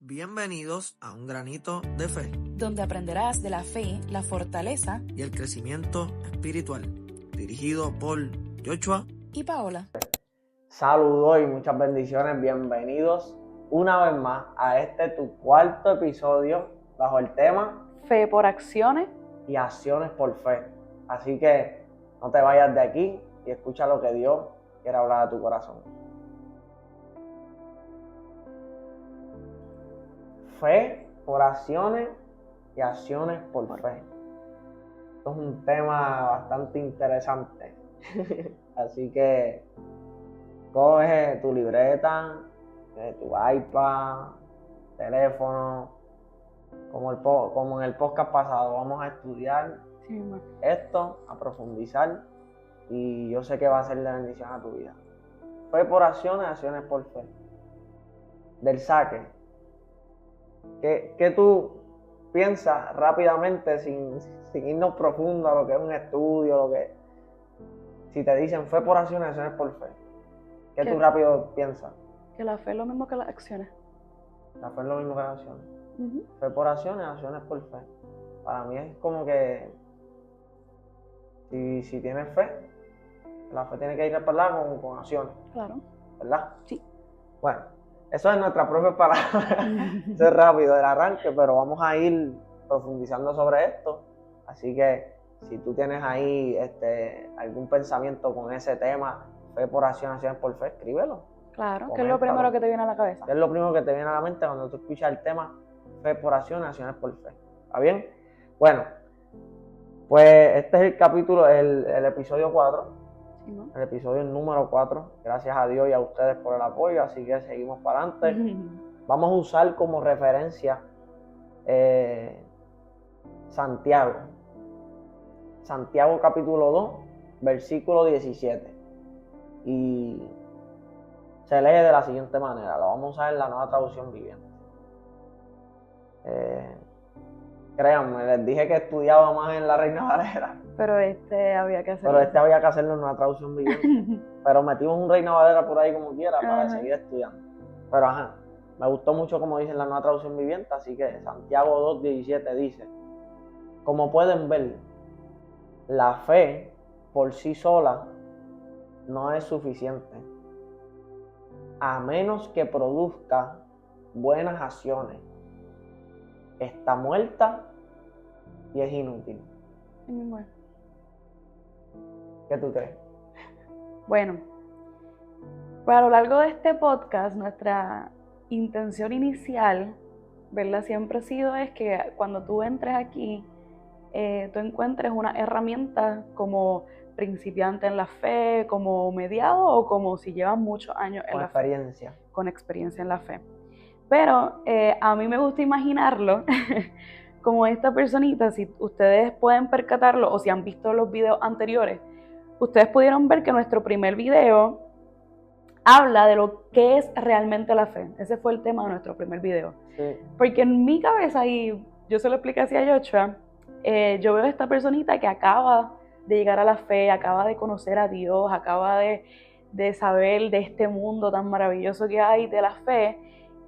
Bienvenidos a Un Granito de Fe, donde aprenderás de la fe, la fortaleza y el crecimiento espiritual, dirigido por Joshua y Paola. Saludos y muchas bendiciones, bienvenidos una vez más a tu cuarto episodio bajo el tema Fe por acciones y acciones por fe. Así que no te vayas de aquí y escucha lo que Dios quiere hablar a tu corazón. Fe por acciones y acciones por fe. Esto es un tema bastante interesante. Así que coge tu libreta, tu iPad, teléfono, como en el podcast pasado. Vamos a estudiar esto, a profundizar, y yo sé que va a ser de bendición a tu vida. Fe por acciones, acciones por fe. Del saque. ¿Qué tú piensas rápidamente, sin irnos profundo a lo que es un estudio, si te dicen fe por acciones, acciones por fe? ¿Qué tú rápido piensas? Que la fe es lo mismo que las acciones. La fe es lo mismo que las acciones. Fe por acciones, acciones por fe. Para mí es como que si tienes fe, la fe tiene que ir respaldada con acciones. Claro. ¿Verdad? Sí. Bueno, eso es nuestra propia palabra. Eso es rápido el arranque, pero vamos a ir profundizando sobre esto. Así que si tú tienes ahí algún pensamiento con ese tema, fe por acciones, acciones por fe, escríbelo. Claro, ¿qué es lo primero que te viene a la cabeza? ¿Qué es lo primero que te viene a la mente cuando tú escuchas el tema fe por acciones, acciones por fe? ¿Está bien? Bueno, pues este es el capítulo, el episodio 4. Sí, ¿no? El episodio número 4. Gracias a Dios y a ustedes por el apoyo, así que seguimos para adelante. Vamos a usar como referencia Santiago capítulo 2, versículo 17. Y se lee de la siguiente manera. Lo vamos a usar en la Nueva Traducción Viviente. Créanme, les dije que estudiaba más en la Reina Valera. Pero había que hacerlo. Había que hacerlo en Nueva Traducción Viviente. Pero metimos un Reina Valera por ahí como quiera para seguir estudiando. Pero me gustó mucho como dice en la Nueva Traducción Viviente, así que Santiago 2:17 dice: como pueden ver, la fe por sí sola no es suficiente, a menos que produzca buenas acciones. Está muerta y es inútil. ¿Qué tú crees? Bueno, pues a lo largo de este podcast, nuestra intención inicial, ¿verdad? Siempre ha sido es que cuando tú entres aquí, tú encuentres una herramienta como principiante en la fe, como mediado o como si llevas muchos años en la fe. Con experiencia en la fe. Pero a mí me gusta imaginarlo como esta personita. Si ustedes pueden percatarlo o si han visto los videos anteriores, ustedes pudieron ver que nuestro primer video habla de lo que es realmente la fe. Ese fue el tema de nuestro primer video. Sí. Porque en mi cabeza, y yo se lo expliqué así a Joshua, yo veo a esta personita que acaba de llegar a la fe, acaba de conocer a Dios, acaba de saber de este mundo tan maravilloso que hay de la fe.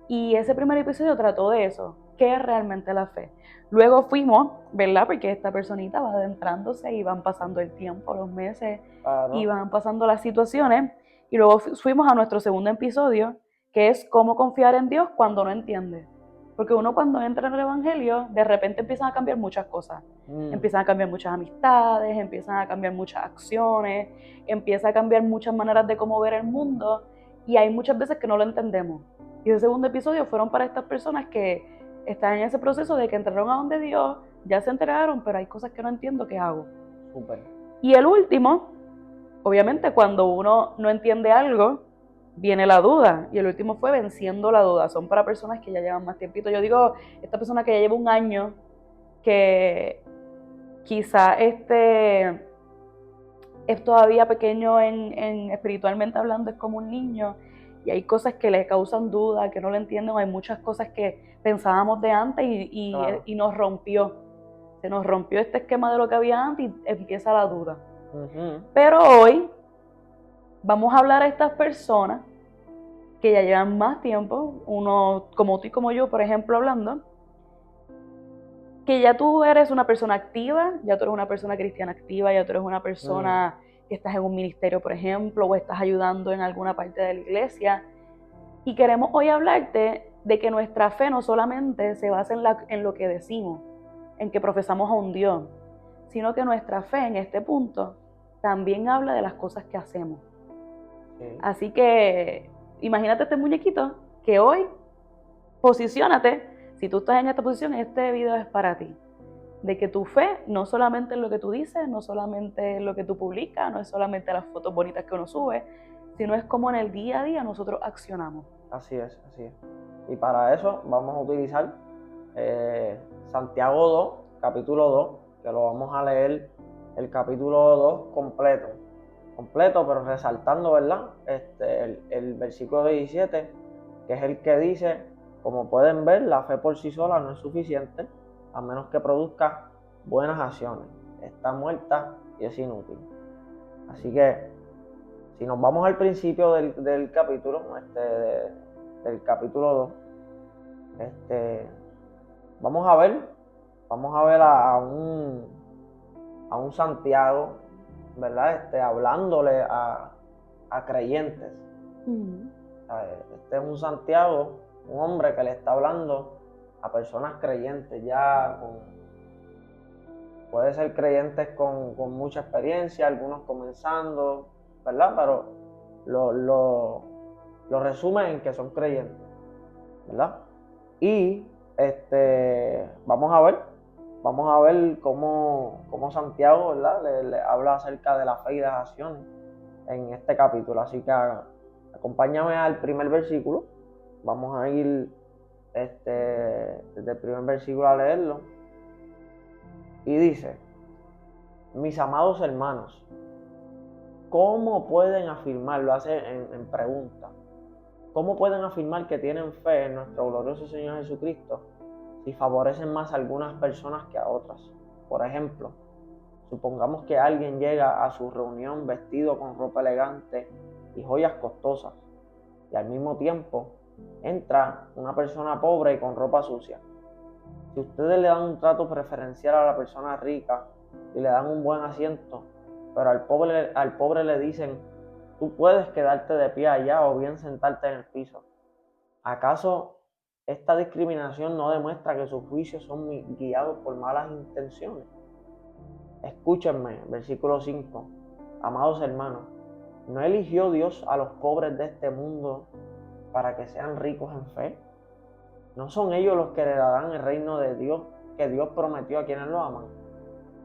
Y ese primer episodio trató de eso. ¿Qué es realmente la fe? Luego fuimos, ¿verdad? Porque esta personita va adentrándose y van pasando el tiempo, los meses, y van pasando las situaciones. Y luego fuimos a nuestro segundo episodio, que es cómo confiar en Dios cuando no entiende. Porque uno cuando entra en el evangelio, de repente empiezan a cambiar muchas cosas. Empiezan a cambiar muchas amistades, empiezan a cambiar muchas acciones, empieza a cambiar muchas maneras de cómo ver el mundo. Y hay muchas veces que no lo entendemos. Y el segundo episodio fueron para estas personas que están en ese proceso de que entraron a donde Dios, ya se enteraron, pero hay cosas que no entiendo, ¿qué hago? Súper. Y el último, obviamente cuando uno no entiende algo, viene la duda. Y el último fue venciendo la duda. Son para personas que ya llevan más tiempito. Yo digo, esta persona que ya lleva un año, que quizá es todavía pequeño espiritualmente hablando, es como un niño. Y hay cosas que le causan duda, que no lo entienden. Hay muchas cosas que pensábamos de antes y nos rompió. Se nos rompió este esquema de lo que había antes y empieza la duda. Pero hoy vamos a hablar a estas personas que ya llevan más tiempo, uno como tú y como yo, por ejemplo, hablando, que ya tú eres una persona activa, ya tú eres una persona cristiana activa, ya tú eres una persona que estás en un ministerio, por ejemplo, o estás ayudando en alguna parte de la iglesia. Y queremos hoy hablarte de que nuestra fe no solamente se basa en lo que decimos, en que profesamos a un Dios, sino que nuestra fe en este punto también habla de las cosas que hacemos. Sí. Así que imagínate este muñequito que hoy, posiciónate, si tú estás en esta posición, este video es para ti. De que tu fe no solamente es lo que tú dices, no solamente es lo que tú publicas, no es solamente las fotos bonitas que uno sube, sino es como en el día a día nosotros accionamos. Así es, así es. Y para eso vamos a utilizar Santiago 2, capítulo 2, que lo vamos a leer el capítulo 2 completo, pero resaltando, ¿verdad? El versículo 17, que es el que dice, como pueden ver, la fe por sí sola no es suficiente, a menos que produzca buenas acciones. Está muerta y es inútil. Así que, si nos vamos al principio del capítulo, del capítulo 2, vamos a ver a un Santiago, ¿verdad? Hablándole a creyentes. Este es un Santiago, un hombre que le está hablando a personas creyentes, puede ser creyentes con mucha experiencia, algunos comenzando, ¿verdad? Pero lo resumen en que son creyentes, ¿verdad? Y vamos a ver cómo Santiago, ¿verdad? Le habla acerca de la fe y de las acciones en este capítulo. Así que acompáñame al primer versículo. Vamos a ir desde el primer versículo a leerlo. Y dice: mis amados hermanos, ¿cómo pueden afirmar? Lo hace en pregunta. ¿Cómo pueden afirmar que tienen fe en nuestro glorioso Señor Jesucristo si favorecen más a algunas personas que a otras? Por ejemplo, supongamos que alguien llega a su reunión vestido con ropa elegante y joyas costosas, y al mismo tiempo entra una persona pobre y con ropa sucia. Si ustedes le dan un trato preferencial a la persona rica y le dan un buen asiento, pero al pobre le dicen: tú puedes quedarte de pie allá o bien sentarte en el piso, ¿acaso esta discriminación no demuestra que sus juicios son guiados por malas intenciones? Escúchenme, versículo 5. Amados hermanos, ¿no eligió Dios a los pobres de este mundo para que sean ricos en fe? ¿No son ellos los que heredarán el reino de Dios que Dios prometió a quienes lo aman?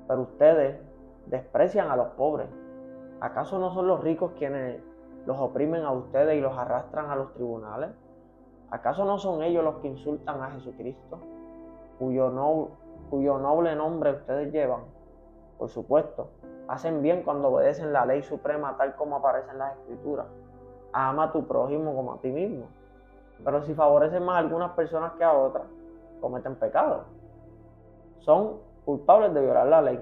Pero ustedes desprecian a los pobres. ¿Acaso no son los ricos quienes los oprimen a ustedes y los arrastran a los tribunales? ¿Acaso no son ellos los que insultan a Jesucristo, cuyo noble nombre ustedes llevan? Por supuesto, hacen bien cuando obedecen la ley suprema tal como aparece en las Escrituras. Ama a tu prójimo como a ti mismo. Pero si favorecen más a algunas personas que a otras, cometen pecado. Son culpables de violar la ley.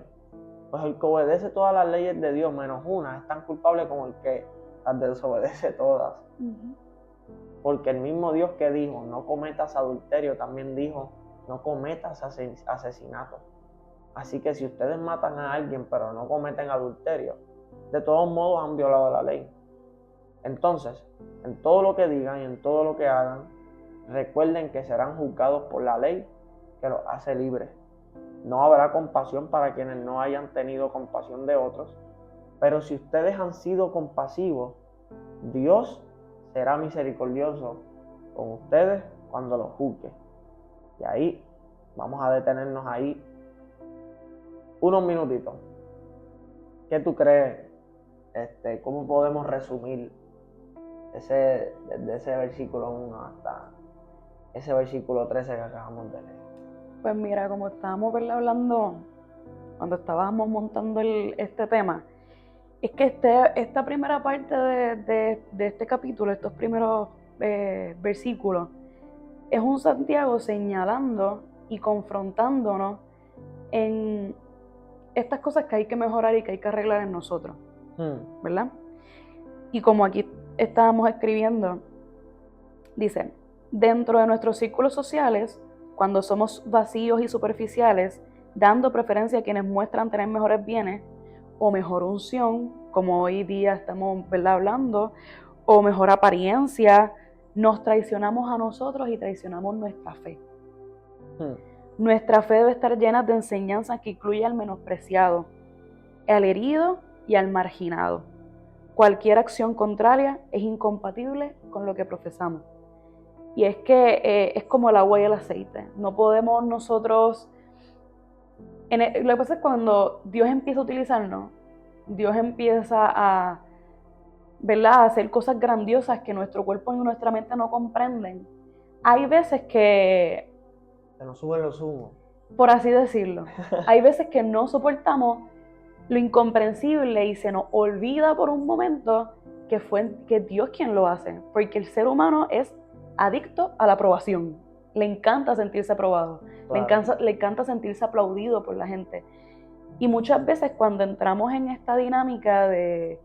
Pues el que obedece todas las leyes de Dios menos una es tan culpable como el que las desobedece todas. Porque el mismo Dios que dijo: no cometas adulterio, también dijo: no cometas asesinato. Así que si ustedes matan a alguien pero no cometen adulterio, de todos modos han violado la ley. Entonces, en todo lo que digan y en todo lo que hagan, recuerden que serán juzgados por la ley que los hace libres. No habrá compasión para quienes no hayan tenido compasión de otros, pero si ustedes han sido compasivos, Dios será misericordioso con ustedes cuando los juzgue. Y ahí vamos a detenernos ahí unos minutitos. ¿Qué tú crees? ¿Cómo podemos resumir desde ese versículo 1 hasta ese versículo 13 que acabamos de leer? Pues mira, como estábamos, ¿verdad?, hablando cuando estábamos montando este tema, es que esta primera parte de este capítulo, estos primeros versículos, es un Santiago señalando y confrontándonos en estas cosas que hay que mejorar y que hay que arreglar en nosotros, ¿verdad? Y como aquí estábamos escribiendo, Dice, dentro de nuestros círculos sociales, cuando somos vacíos y superficiales, dando preferencia a quienes muestran tener mejores bienes o mejor unción, como hoy día estamos, ¿verdad?, hablando, o mejor apariencia, nos traicionamos a nosotros y traicionamos nuestra fe. Nuestra fe debe estar llena de enseñanzas que incluye al menospreciado, al herido y al marginado. Cualquier acción contraria es incompatible con lo que profesamos. Y es que es como el agua y el aceite. No podemos nosotros... lo que pasa es cuando Dios empieza a utilizarnos, Dios empieza a, ¿verdad?, a hacer cosas grandiosas que nuestro cuerpo y nuestra mente no comprenden. Hay veces que... Se nos suben los humos. Por así decirlo. Hay veces que no soportamos lo incomprensible y se nos olvida por un momento que es Dios quien lo hace. Porque el ser humano es adicto a la aprobación. Le encanta sentirse aprobado. Claro. Le encanta sentirse aplaudido por la gente. Y muchas veces cuando entramos en esta dinámica de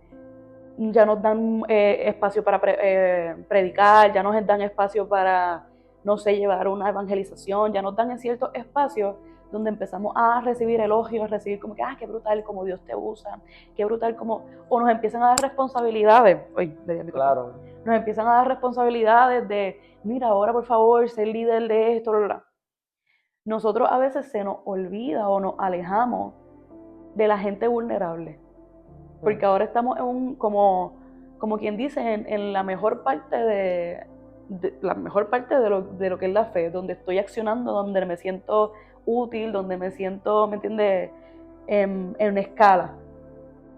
ya nos dan espacio para predicar, ya nos dan espacio para, no sé, llevar una evangelización, ya nos dan en ciertos espacios donde empezamos a recibir elogios, a recibir como que, qué brutal como Dios te usa, qué brutal como, o nos empiezan a dar responsabilidades, claro. Nos empiezan a dar responsabilidades de, mira, ahora por favor, ser líder de esto, bla, bla, bla. Nosotros a veces se nos olvida o nos alejamos de la gente vulnerable, porque ahora estamos en como quien dice, en la mejor parte de lo que es la fe, donde estoy accionando, donde me siento útil, donde me siento, ¿me entiendes?, en una escala.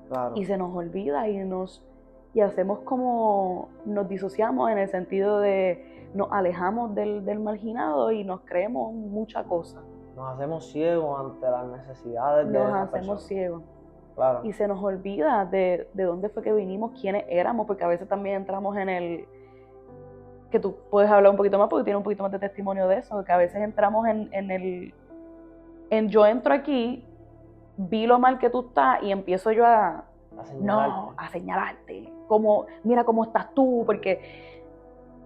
Claro. Y se nos olvida y hacemos como, nos disociamos en el sentido de nos alejamos del marginado y nos creemos mucha cosa. Nos hacemos ciegos ante las necesidades de esa persona. Nos hacemos ciegos. Claro. Y se nos olvida de dónde fue que vinimos, quiénes éramos, porque a veces también entramos en el... que tú puedes hablar un poquito más porque tienes un poquito más de testimonio de eso, que a veces entramos en yo entro aquí, vi lo mal que tú estás y empiezo yo a señalarte, como, mira cómo estás tú, porque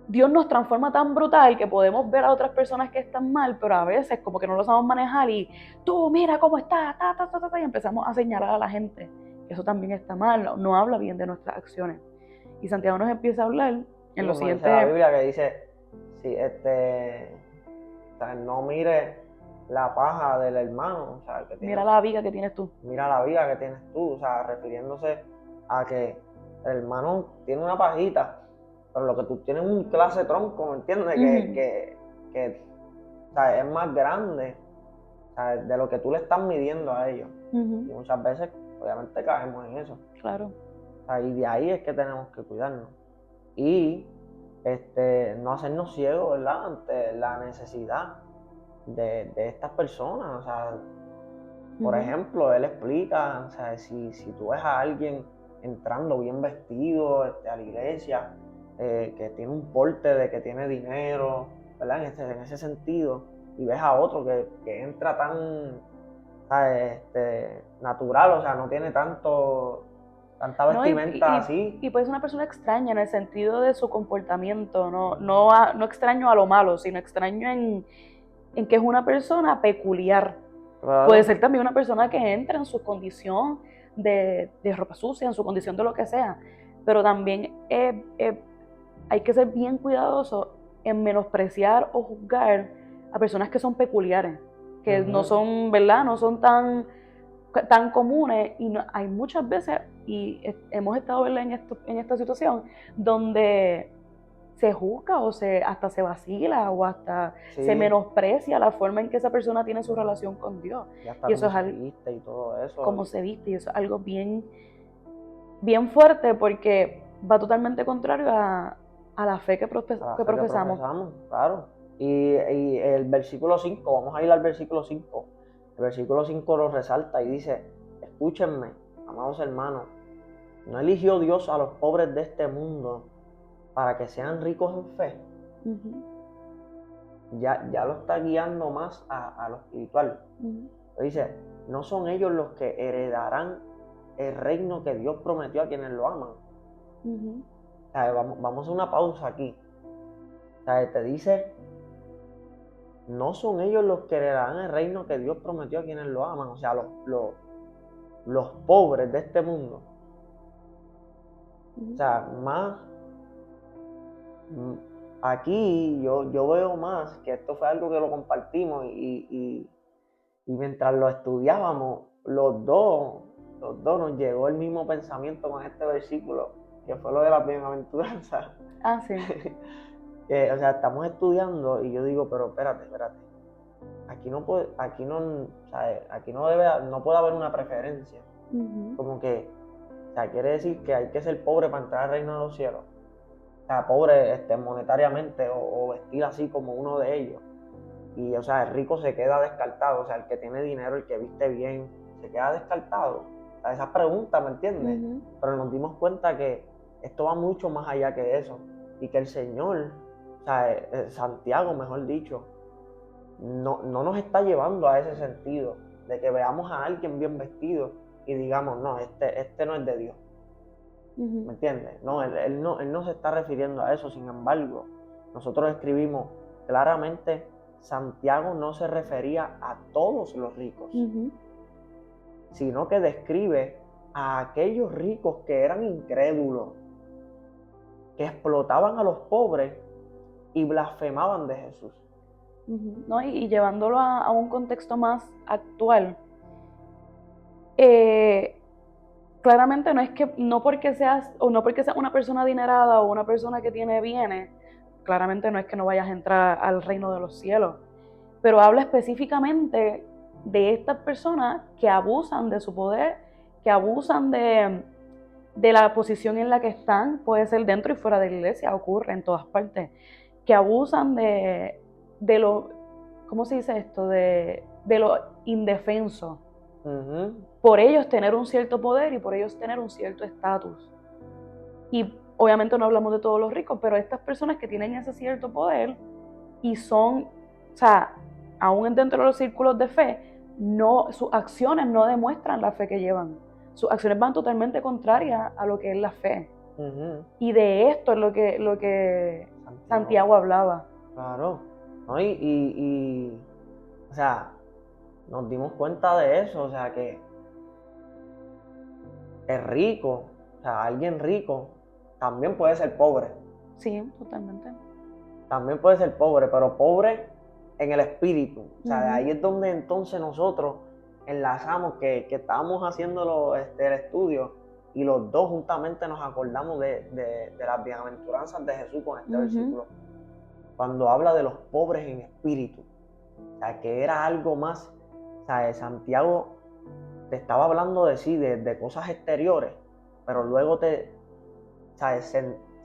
Dios nos transforma tan brutal que podemos ver a otras personas que están mal, pero a veces como que no lo sabemos manejar y tú mira cómo estás, y empezamos a señalar a la gente. Eso también está mal, no habla bien de nuestras acciones. Y Santiago nos empieza a hablar en lo siguiente. Dice la Biblia que dice, no mire la paja del hermano, o sea, que tienes, mira la viga que tienes tú. Mira la viga que tienes tú, o sea, refiriéndose a que el hermano tiene una pajita, pero lo que tú tienes es un clase tronco, ¿me entiendes? Que o sea, es más grande, o sea, de lo que tú le estás midiendo a ellos. Y muchas veces, obviamente, caemos en eso. Claro. O sea, y de ahí es que tenemos que cuidarnos. Y no hacernos ciegos, ¿verdad?, ante la necesidad de estas personas. O sea, por ejemplo, él explica, o sea, si tú ves a alguien entrando bien vestido a la iglesia, que tiene un porte de que tiene dinero, ¿verdad?, en ese sentido, y ves a otro que entra tan natural, o sea, no tiene tanta vestimenta así. Y puede ser una persona extraña en el sentido de su comportamiento, no extraño a lo malo, sino extraño en que es una persona peculiar. Claro. Puede ser también una persona que entra en su condición de ropa sucia, en su condición de lo que sea, pero también hay que ser bien cuidadoso en menospreciar o juzgar a personas que son peculiares, que no son, ¿verdad?, no son tan comunes, y hay muchas veces, y hemos estado, ¿verdad?, en esta situación donde se juzga o hasta se vacila o hasta se menosprecia la forma en que esa persona tiene su relación con Dios. Y hasta eso cómo se viste y todo eso. Cómo se viste, y eso es algo bien, bien fuerte, porque va totalmente contrario a la fe que profesamos. Claro. Y el versículo 5, vamos a ir al versículo 5. El versículo 5 lo resalta y dice, escúchenme, amados hermanos, ¿no eligió Dios a los pobres de este mundo para que sean ricos en fe? Ya lo está guiando más a lo espiritual. Dice, ¿no son ellos los que heredarán el reino que Dios prometió a quienes lo aman? O sea, vamos a una pausa aquí. O sea, te dice, no son ellos los que heredarán el reino que Dios prometió a quienes lo aman. O sea, los pobres de este mundo. O sea, aquí yo veo más que esto fue algo que lo compartimos y mientras lo estudiábamos, los dos nos llegó el mismo pensamiento con este versículo, que fue lo de la bienaventuranza. Ah, sí. O sea, estamos estudiando y yo digo, pero espérate. Aquí no puede haber una preferencia. Como que, o sea, quiere decir que hay que ser pobre para entrar al reino de los cielos. O sea, pobre monetariamente o vestir así como uno de ellos. Y, o sea, el rico se queda descartado. O sea, el que tiene dinero, el que viste bien, se queda descartado. O sea, esas preguntas, ¿me entiendes? Pero nos dimos cuenta que esto va mucho más allá que eso. Y que el Señor, o sea, Santiago, mejor dicho, no nos está llevando a ese sentido. De que veamos a alguien bien vestido y digamos, no, este no es de Dios. ¿Me entiendes? No, él no se está refiriendo a eso. Sin embargo, nosotros escribimos claramente, Santiago no se refería a todos los ricos, sino que describe a aquellos ricos que eran incrédulos, que explotaban a los pobres y blasfemaban de Jesús. ¿No? Y llevándolo a un contexto más actual, claramente no porque seas una persona adinerada o una persona que tiene bienes, claramente no es que no vayas a entrar al reino de los cielos, pero habla específicamente de estas personas que abusan de su poder, que abusan de la posición en la que están, puede ser dentro y fuera de la iglesia, ocurre en todas partes, que abusan de lo, ¿cómo se dice esto? De lo indefenso. Por ellos tener un cierto poder y por ellos tener un cierto estatus. Y obviamente no hablamos de todos los ricos, pero estas personas que tienen ese cierto poder y son, o sea, aún dentro de los círculos de fe, sus acciones no demuestran la fe que llevan. Sus acciones van totalmente contrarias a lo que es la fe. Y de esto es lo que Santiago hablaba. Claro, ¿no? O sea, nos dimos cuenta de eso, o sea, que es rico, o sea, alguien rico también puede ser pobre. Sí, totalmente. También puede ser pobre, pero pobre en el espíritu. O sea, de ahí es donde entonces nosotros enlazamos que estábamos haciendo el estudio y los dos juntamente nos acordamos de las bienaventuranzas de Jesús con este versículo. Cuando habla de los pobres en espíritu. O sea, que era algo más. O sea, Santiago te estaba hablando de cosas exteriores, pero luego se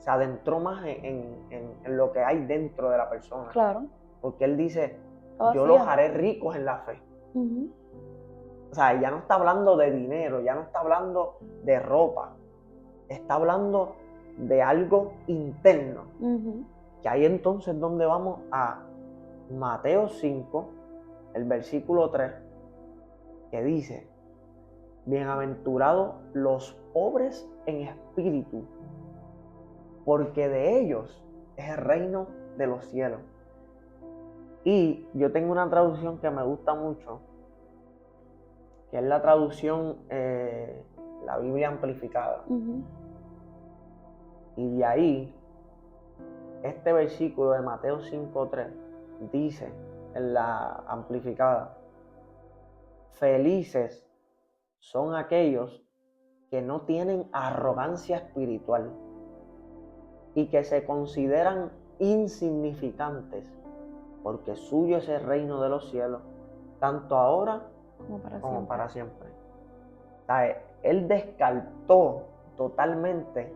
adentró más en lo que hay dentro de la persona. Claro. Porque él dice, yo los haré ricos en la fe. O sea, ya no está hablando de dinero, ya no está hablando de ropa, está hablando de algo interno. Que ahí entonces donde vamos a Mateo 5, el versículo 3, que dice, bienaventurados los pobres en espíritu, porque de ellos es el reino de los cielos. Y yo tengo una traducción que me gusta mucho, que es la traducción, la Biblia amplificada. Y de ahí, este versículo de Mateo 5:3 dice en la amplificada, felices son aquellos que no tienen arrogancia espiritual y que se consideran insignificantes, porque suyo es el reino de los cielos, tanto ahora como para siempre. O sea, él descartó totalmente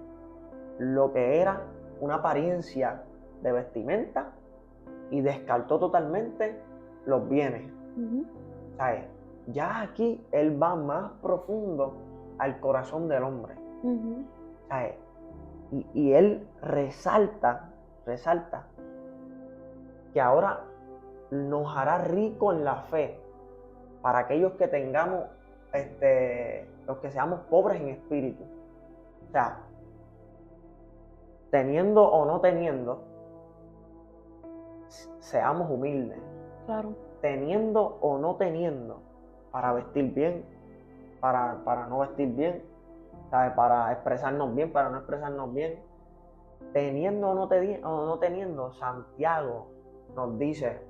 lo que era una apariencia de vestimenta y descartó totalmente los bienes. O sea, ya aquí él va más profundo al corazón del hombre. O sea, y él resalta que ahora nos hará rico en la fe para aquellos que tengamos, los que seamos pobres en espíritu. O sea, teniendo o no teniendo, seamos humildes, Claro. teniendo o no teniendo, para vestir bien, para no vestir bien, ¿sabes? Para expresarnos bien, para no expresarnos bien, teniendo o no teniendo, Santiago nos dice,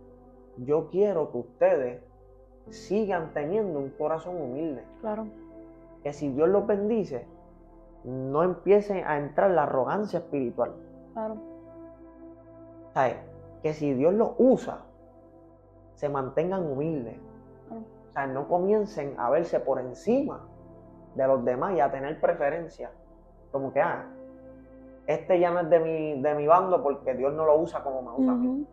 yo quiero que ustedes sigan teniendo un corazón humilde, Claro. que si Dios los bendice, no empiecen a entrar la arrogancia espiritual, Claro. ¿sabes? Que si Dios los usa, se mantengan humildes, Claro. o sea, no comiencen a verse por encima de los demás y a tener preferencia, como que, este ya no es de mi bando porque Dios no lo usa como me usa a mí. Ujú.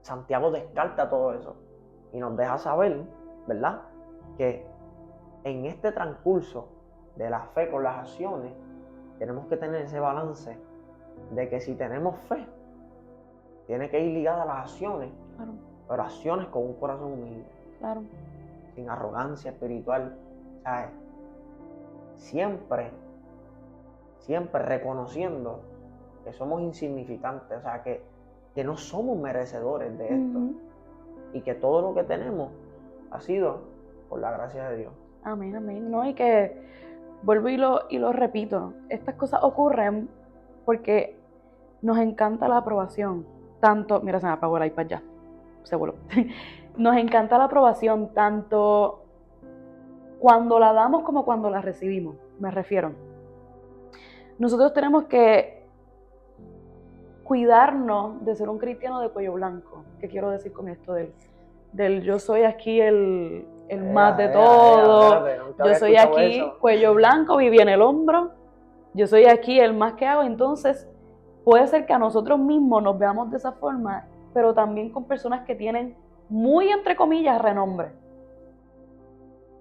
Santiago descarta todo eso y nos deja saber, ¿verdad?, que en este transcurso de la fe con las acciones, tenemos que tener ese balance de que si tenemos fe, tiene que ir ligada a las acciones, Claro. pero acciones con un corazón humilde, Claro. sin arrogancia espiritual, ¿sabes? Siempre reconociendo que somos insignificantes, o sea, que no somos merecedores de esto, Ujú. y que todo lo que tenemos ha sido por la gracia de Dios. Amén, amén. No, y que vuelvo y lo repito, estas cosas ocurren porque nos encanta la aprobación. Tanto, mira, se me apagó el iPad ya, seguro. Nos encanta la aprobación tanto cuando la damos como cuando la recibimos, me refiero. Nosotros tenemos que cuidarnos de ser un cristiano de cuello blanco. ¿Qué quiero decir con esto? Del yo soy aquí el más de todo, Espérate, nunca yo había soy escuchado aquí eso. cuello blanco, viví en el hombro, yo soy aquí el más que hago. Entonces puede ser que a nosotros mismos nos veamos de esa forma, pero también con personas que tienen muy entre comillas renombre.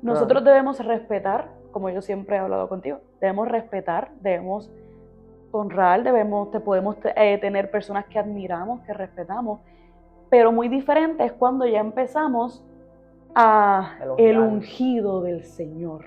Nosotros debemos respetar, como yo siempre he hablado contigo, debemos respetar, debemos honrar, podemos tener personas que admiramos, que respetamos, pero muy diferente es cuando ya empezamos a el ungido del Señor.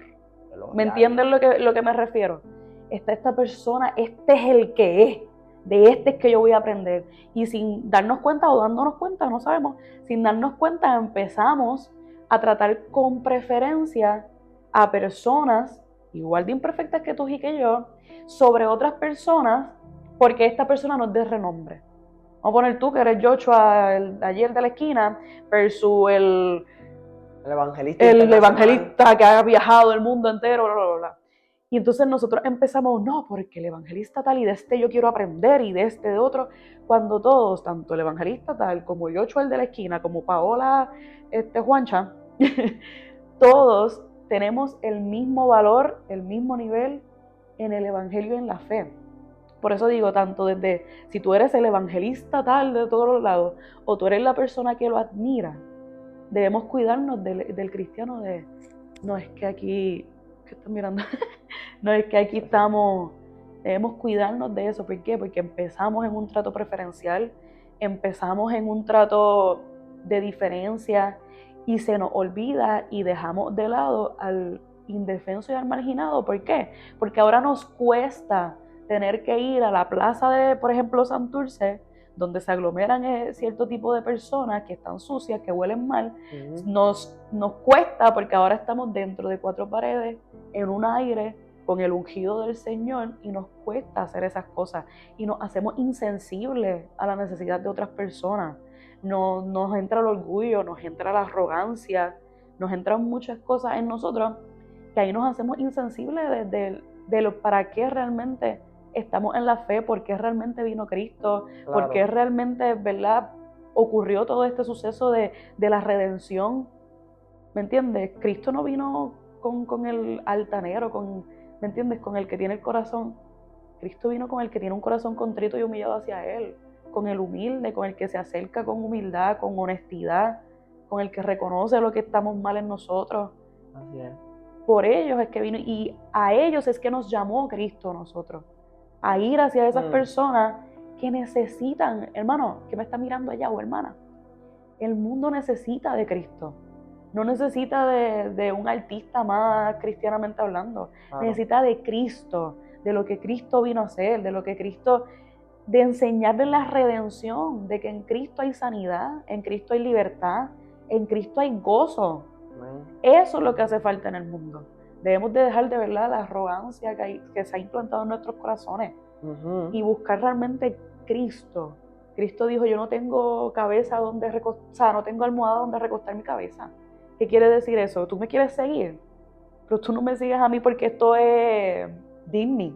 ¿Me entienden lo que me refiero? Está esta persona, este es el que es, de este es que yo voy a aprender. Y sin darnos cuenta o dándonos cuenta, no sabemos, sin darnos cuenta empezamos a tratar con preferencia a personas igual de imperfectas que tú y que yo, sobre otras personas, porque esta persona no es de renombre. Vamos a poner tú que eres Joshua, el de ayer de la esquina, versus el evangelista que ha viajado el mundo entero, bla, bla, bla. Y entonces nosotros empezamos, no, porque el evangelista tal y de este yo quiero aprender y de este de otro, cuando todos, tanto el evangelista tal como Joshua el de la esquina, como Paola Juancha, todos tenemos el mismo valor, el mismo nivel en el evangelio y en la fe. Por eso digo, tanto desde si tú eres el evangelista tal de todos los lados, o tú eres la persona que lo admira, debemos cuidarnos del cristiano de, no es que aquí, ¿qué están mirando? No es que aquí estamos, debemos cuidarnos de eso. ¿Por qué? Porque empezamos en un trato preferencial, empezamos en un trato de diferencia y se nos olvida y dejamos de lado al indefenso y al marginado. ¿Por qué? Porque ahora nos cuesta tener que ir a la plaza de, por ejemplo, Santurce, donde se aglomeran cierto tipo de personas que están sucias, que huelen mal. Nos cuesta porque ahora estamos dentro de cuatro paredes, en un aire, con el ungido del Señor, y nos cuesta hacer esas cosas y nos hacemos insensibles a la necesidad de otras personas. Nos entra el orgullo, nos entra la arrogancia, nos entran muchas cosas en nosotros que ahí nos hacemos insensibles de lo para qué realmente estamos en la fe, por qué realmente vino Cristo, Claro. por qué realmente, ¿verdad?, ocurrió todo este suceso de la redención. ¿Me entiendes? Cristo no vino con el altanero, ¿me entiendes?, con el que tiene el corazón. Cristo vino con el que tiene un corazón contrito y humillado hacia Él, con el humilde, con el que se acerca con humildad, con honestidad, con el que reconoce lo que estamos mal en nosotros. Así es. Por ellos es que vino, y a ellos es que nos llamó Cristo a nosotros, a ir hacia esas personas que necesitan. Hermano, que me está mirando allá, o hermana, el mundo necesita de Cristo. No necesita de un artista más cristianamente hablando. Necesita de Cristo, de lo que Cristo vino a hacer, de lo que Cristo de enseñarles la redención, de que en Cristo hay sanidad, en Cristo hay libertad, en Cristo hay gozo. Amén. Eso es lo que hace falta en el mundo. Debemos de dejar de verdad la arrogancia que se ha implantado en nuestros corazones y buscar realmente Cristo. Cristo dijo, yo no tengo cabeza donde recostar, o sea, no tengo almohada donde recostar mi cabeza. ¿Qué quiere decir eso? ¿Tú me quieres seguir? Pero tú no me sigues a mí porque esto es Disney.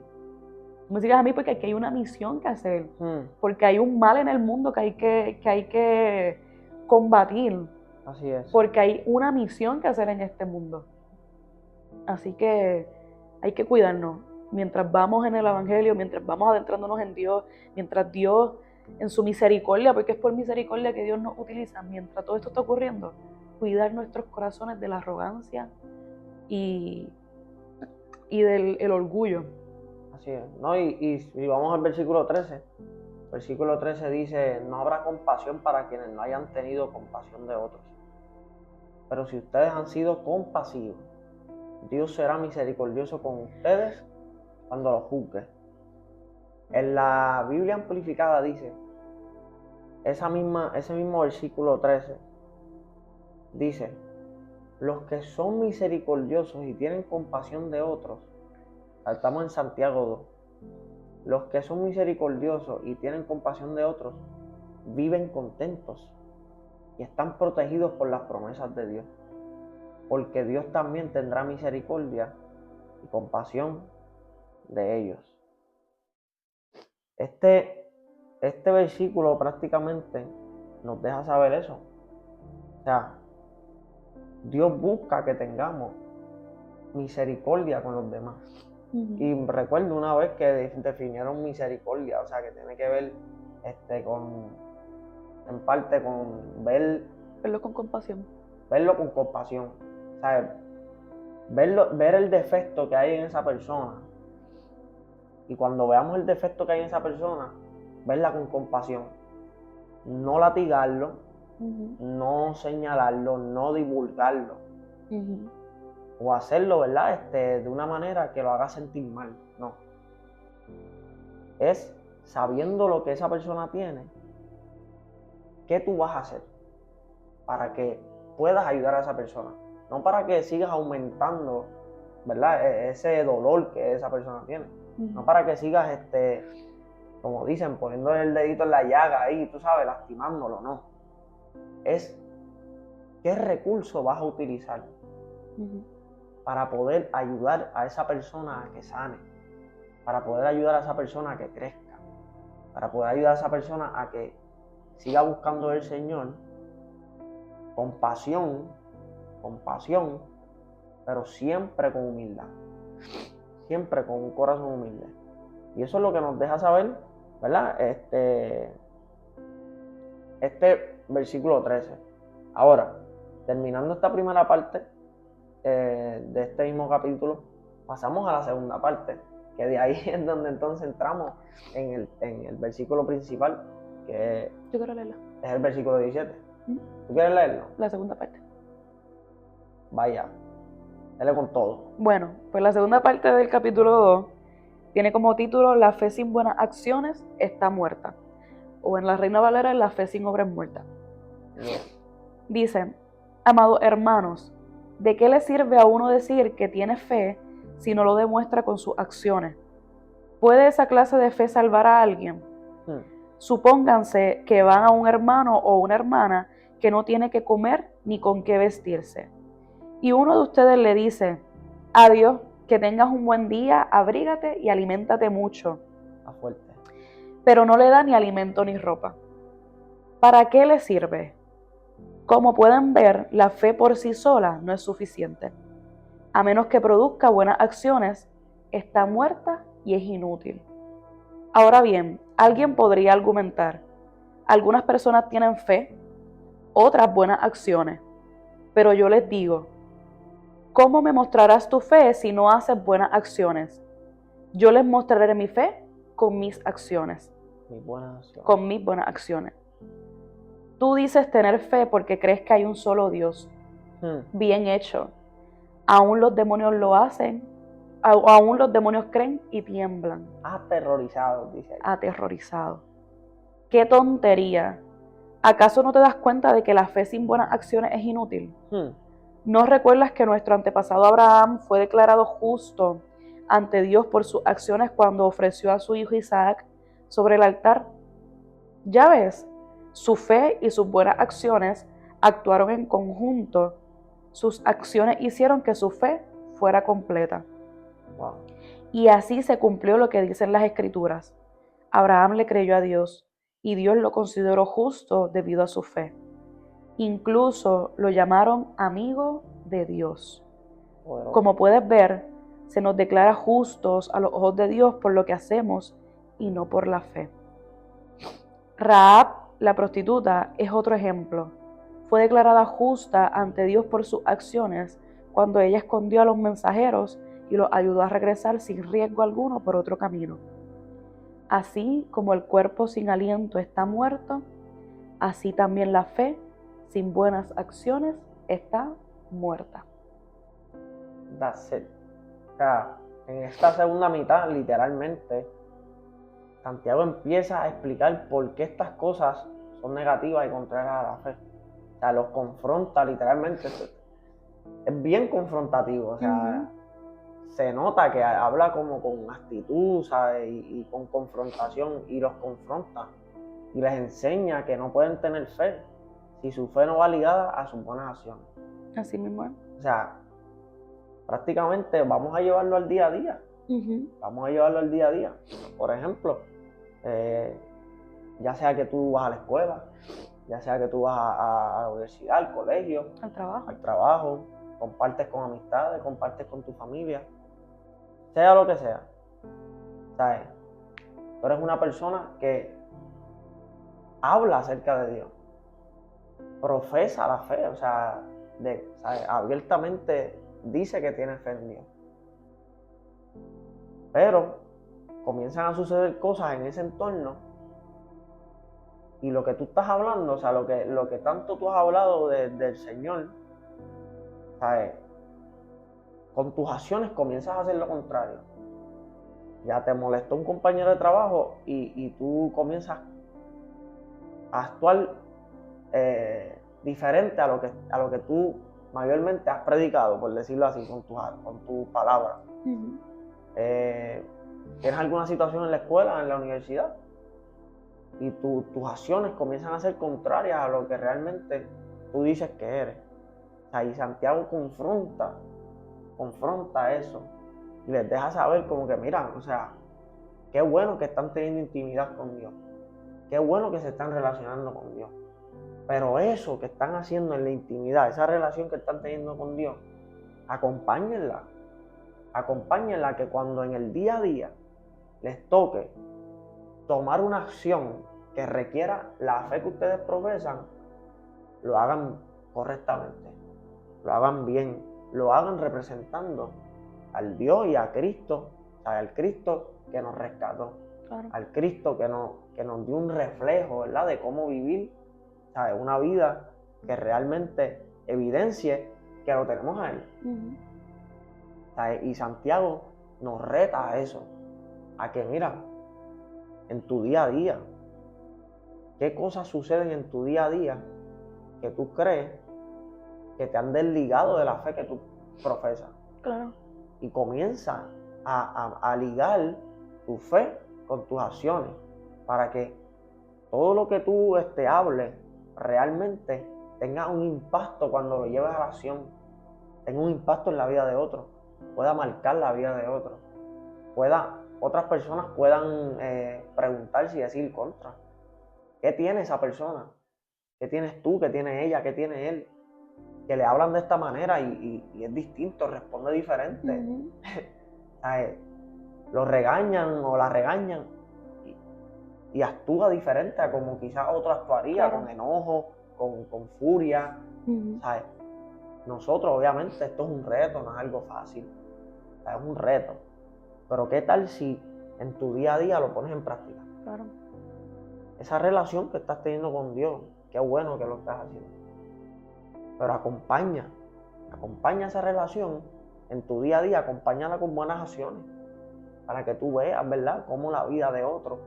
Tú me sigues a mí porque aquí hay una misión que hacer. Porque hay un mal en el mundo que hay que combatir. Así es. Porque hay una misión que hacer en este mundo. Así que hay que cuidarnos. Mientras vamos en el Evangelio, mientras vamos adentrándonos en Dios, mientras Dios en su misericordia, porque es por misericordia que Dios nos utiliza, mientras todo esto está ocurriendo, cuidar nuestros corazones de la arrogancia y del el orgullo. Así es. No, y vamos al versículo 13. Versículo 13 dice, no habrá compasión para quienes no hayan tenido compasión de otros. Pero si ustedes han sido compasivos, Dios será misericordioso con ustedes cuando los juzgue. En la Biblia amplificada dice, ese mismo versículo 13, dice, los que son misericordiosos y tienen compasión de otros, estamos en Santiago 2, los que son misericordiosos y tienen compasión de otros, viven contentos y están protegidos por las promesas de Dios, porque Dios también tendrá misericordia y compasión de ellos. Este versículo prácticamente nos deja saber eso. O sea, Dios busca que tengamos misericordia con los demás. Y recuerdo una vez que definieron misericordia, o sea, que tiene que ver en parte con verlo con compasión. Verlo con compasión. O sea, ver el defecto que hay en esa persona. Y cuando veamos el defecto que hay en esa persona, verla con compasión. No latigarlo, no señalarlo, no divulgarlo. O hacerlo, ¿verdad? De una manera que lo haga sentir mal. No. Es sabiendo lo que esa persona tiene, ¿qué tú vas a hacer para que puedas ayudar a esa persona? No para que sigas aumentando, ¿verdad? Ese dolor que esa persona tiene. No para que sigas, como dicen, poniéndole el dedito en la llaga ahí, tú sabes, lastimándolo, no. Es qué recurso vas a utilizar para poder ayudar a esa persona a que sane, para poder ayudar a esa persona a que crezca, para poder ayudar a esa persona a que siga buscando el Señor con pasión, pero siempre con humildad, siempre con un corazón humilde. Y eso es lo que nos deja saber, ¿verdad? Este versículo 13. Ahora, terminando esta primera parte de este mismo capítulo, pasamos a la segunda parte, que de ahí es donde entonces entramos en el versículo principal, que yo quiero leerla. Es el versículo 17. ¿Tú quieres leerlo? La segunda parte. Vaya, dale con todo. Bueno, pues la segunda parte del capítulo 2 tiene como título La fe sin buenas acciones está muerta. O en la Reina Valera, la fe sin obras muerta. Dice, amados hermanos, ¿de qué le sirve a uno decir que tiene fe si no lo demuestra con sus acciones? ¿Puede esa clase de fe salvar a alguien? Supónganse que van a un hermano o una hermana que no tiene que comer ni con qué vestirse. Y uno de ustedes le dice, adiós, que tengas un buen día, abrígate y aliméntate mucho. Está fuerte. Pero no le da ni alimento ni ropa. ¿Para qué le sirve? Como pueden ver, la fe por sí sola no es suficiente. A menos que produzca buenas acciones, está muerta y es inútil. Ahora bien, alguien podría argumentar, algunas personas tienen fe, otras buenas acciones. Pero yo les digo, ¿cómo me mostrarás tu fe si no haces buenas acciones? Yo les mostraré mi fe con mis acciones. Con mis buenas acciones. Tú dices tener fe porque crees que hay un solo Dios. Bien hecho. Aún los demonios lo hacen Aún los demonios creen y tiemblan. Aterrorizados, dice ahí. Aterrorizados. ¡Qué tontería! ¿Acaso no te das cuenta de que la fe sin buenas acciones es inútil? ¿No recuerdas que nuestro antepasado Abraham fue declarado justo ante Dios por sus acciones cuando ofreció a su hijo Isaac sobre el altar? Ya ves, su fe y sus buenas acciones actuaron en conjunto. Sus acciones hicieron que su fe fuera completa. Wow. Y así se cumplió lo que dicen las Escrituras. Abraham le creyó a Dios y Dios lo consideró justo debido a su fe. Incluso lo llamaron amigo de Dios. Poderoso. Como puedes ver, se nos declara justos a los ojos de Dios por lo que hacemos y no por la fe. Rahab, la prostituta, es otro ejemplo. Fue declarada justa ante Dios por sus acciones cuando ella escondió a los mensajeros y los ayudó a regresar sin riesgo alguno por otro camino. Así como el cuerpo sin aliento está muerto, así también la fe sin buenas acciones está muerta. That's it. O sea, en esta segunda mitad, literalmente, Santiago empieza a explicar por qué estas cosas son negativas y contrarias a la fe. O sea, los confronta literalmente. Es bien confrontativo. O sea, se nota que habla como con actitud, ¿sabes? Y con confrontación, y los confronta. Y les enseña que no pueden tener fe si su fe no va ligada a sus buenas acciones. Así mismo es. O sea, prácticamente vamos a llevarlo al día a día. Vamos a llevarlo al día a día. Por ejemplo, ya sea que tú vas a la escuela, ya sea que tú vas a la universidad, al colegio, al trabajo, compartes con amistades, compartes con tu familia, sea lo que sea. ¿Sabes? Tú eres una persona que habla acerca de Dios, profesa la fe, o sea, ¿sabes? Abiertamente dice que tiene fe en Dios. Pero comienzan a suceder cosas en ese entorno y lo que tú estás hablando, o sea, lo que tanto tú has hablado del Señor, ¿sabes? Con tus acciones comienzas a hacer lo contrario. Ya te molestó un compañero de trabajo y tú comienzas a actuar diferente a lo que tú mayormente has predicado, por decirlo así, con tus palabras. Tienes alguna situación en la escuela, en la universidad, y tus acciones comienzan a ser contrarias a lo que realmente tú dices que eres. O sea, y Santiago confronta eso y les deja saber como que, mira, o sea, qué bueno que están teniendo intimidad con Dios, qué bueno que se están relacionando con Dios, pero eso que están haciendo en la intimidad, esa relación que están teniendo con Dios, acompáñenla, que cuando en el día a día les toque tomar una acción que requiera la fe que ustedes profesan, lo hagan correctamente, lo hagan bien, lo hagan representando al Dios y a Cristo, o sea, al Cristo que nos rescató, al Cristo que nos dio un reflejo, ¿verdad?, de cómo vivir, ¿sabes?, una vida que realmente evidencie que lo tenemos a Él. ¿Sabes? Y Santiago nos reta a eso, a que mira, en tu día a día, qué cosas suceden en tu día a día que tú crees que te han desligado de la fe que tú profesas. Claro. Y comienza a ligar tu fe con tus acciones para que todo lo que tú hables realmente tenga un impacto cuando lo lleves a la acción, tenga un impacto en la vida de otros, pueda marcar la vida de otros, otras personas puedan preguntarse y decir contra. ¿Qué tiene esa persona? ¿Qué tienes tú? ¿Qué tiene ella? ¿Qué tiene él? Que le hablan de esta manera y es distinto, responde diferente. Lo regañan o la regañan y actúa diferente a como quizás otro actuaría, con enojo, con furia. ¿Sabes? Nosotros, obviamente, esto es un reto, no es algo fácil. Es un reto. Pero ¿qué tal si en tu día a día lo pones en práctica? Claro. Esa relación que estás teniendo con Dios, qué bueno que lo estás haciendo. Pero acompaña esa relación en tu día a día, acompáñala con buenas acciones, para que tú veas, ¿verdad?, cómo la vida de otro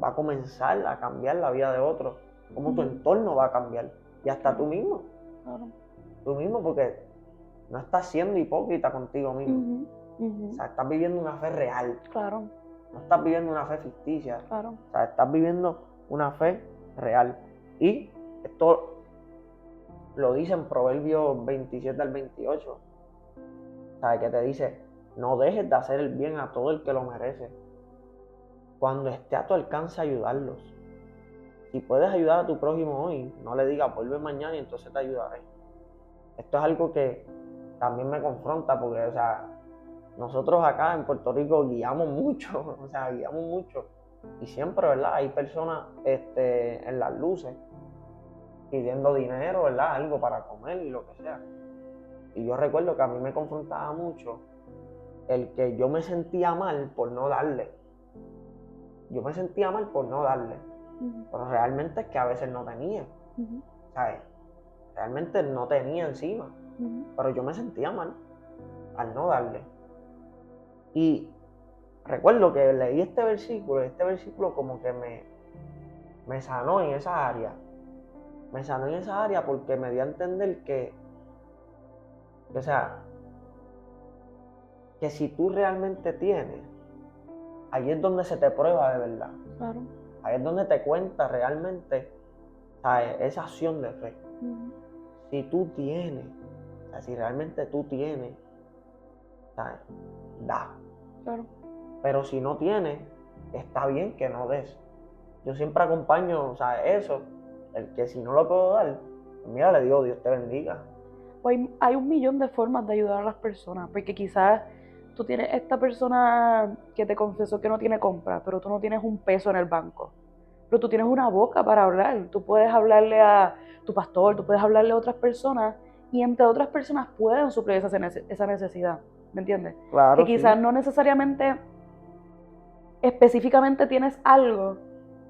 va a comenzar a cambiar la vida de otro, cómo tu entorno va a cambiar, y hasta tú mismo. Claro. Tú mismo, porque no estás siendo hipócrita contigo mismo. O sea, estás viviendo una fe real. Claro. No estás viviendo una fe ficticia. Claro. O sea, estás viviendo una fe real. Y esto lo dice en Proverbios 27 al 28. O sea, que te dice, no dejes de hacer el bien a todo el que lo merece. Cuando esté a tu alcance, ayudarlos. Si puedes ayudar a tu prójimo hoy, no le digas, vuelve mañana y entonces te ayudaré. Esto es algo que también me confronta porque, o sea, nosotros acá en Puerto Rico guiamos mucho, y siempre, ¿verdad?, hay personas en las luces pidiendo dinero, ¿verdad?, algo para comer y lo que sea. Y yo recuerdo que a mí me confrontaba mucho el que yo me sentía mal por no darle. Pero realmente es que a veces no tenía, ¿sabes? Realmente no tenía encima, pero yo me sentía mal al no darle. Y recuerdo que leí este versículo como que me sanó en esa área. Me sanó en esa área porque me dio a entender o sea, que si tú realmente tienes, ahí es donde se te prueba de verdad. Claro. Ahí es donde te cuenta realmente, ¿sabes?, esa acción de fe. Si tú tienes, o sea, si realmente tú tienes, ¿sabes?, da. Claro. Pero si no tienes, está bien que no des. Yo siempre acompaño, o sea, eso, el que si no lo puedo dar, pues mira, le digo, Dios te bendiga. Hay un millón de formas de ayudar a las personas, porque quizás tú tienes esta persona que te confesó que no tiene compra, pero tú no tienes un peso en el banco. Pero tú tienes una boca para hablar. Tú puedes hablarle a tu pastor, tú puedes hablarle a otras personas, y entre otras personas pueden suplir esa necesidad. ¿Me entiendes? Claro, que quizás sí. no necesariamente específicamente tienes algo,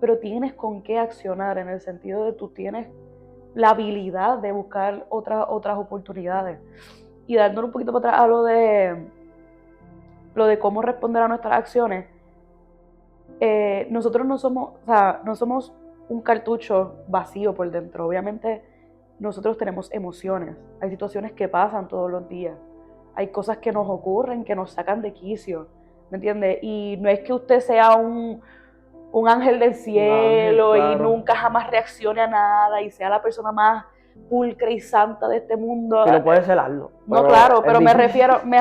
pero tienes con qué accionar, en el sentido de tú tienes la habilidad de buscar otras oportunidades. Y dándole un poquito para atrás a lo de cómo responder a nuestras acciones, nosotros no somos un cartucho vacío por dentro. Obviamente nosotros tenemos emociones, hay situaciones que pasan todos los días, hay cosas que nos ocurren que nos sacan de quicio, ¿me entiendes? Y no es que usted sea un ángel del cielo, Claro. y nunca jamás reaccione a nada y sea la persona más pulcra y santa de este mundo. Sí, lo puede celarlo. No, claro, pero me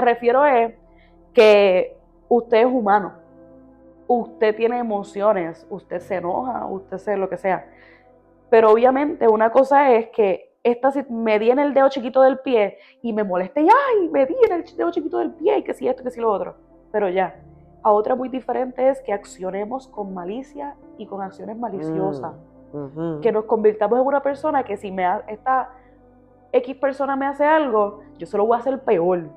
refiero es que usted es humano. Usted tiene emociones, usted se enoja, usted se lo que sea. Pero obviamente una cosa es que me di en el dedo chiquito del pie y me molesté y ¡ay! Me di en el dedo chiquito del pie y que si esto, que si lo otro. Pero ya. A otra muy diferente es que accionemos con malicia y con acciones maliciosas. Que nos convirtamos en una persona que si esta X persona me hace algo, yo se lo voy a hacer peor.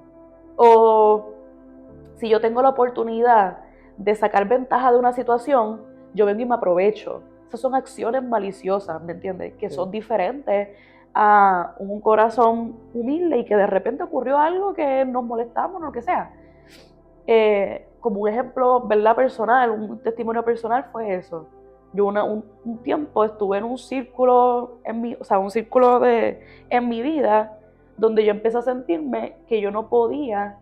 O si yo tengo la oportunidad de sacar ventaja de una situación, yo vengo y me aprovecho. Esas son acciones maliciosas, ¿me entiendes? Que son diferentes a un corazón humilde y que de repente ocurrió algo que nos molestamos o lo que sea. Como un ejemplo, ¿verdad?, personal, un testimonio personal fue eso. Yo un tiempo estuve en un círculo en mi vida donde yo empecé a sentirme que yo no podía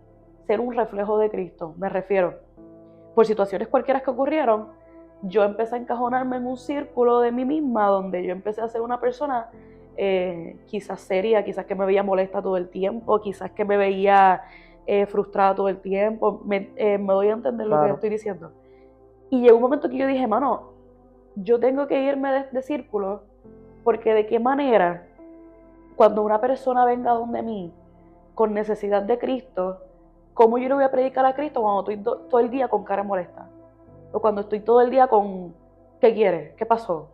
ser un reflejo de Cristo. Me refiero, por situaciones cualquiera que ocurrieron, yo empecé a encajonarme en un círculo de mí misma donde yo empecé a ser una persona quizás seria, quizás que me veía molesta todo el tiempo, quizás que me veía frustrada todo el tiempo. Me doy a entender lo que estoy diciendo. Y llegó un momento que yo dije, mano, yo tengo que irme de círculo, porque de qué manera, cuando una persona venga donde mí con necesidad de Cristo, ¿cómo yo le voy a predicar a Cristo cuando estoy todo el día con cara molesta? O cuando estoy todo el día con, ¿qué quieres? ¿Qué pasó?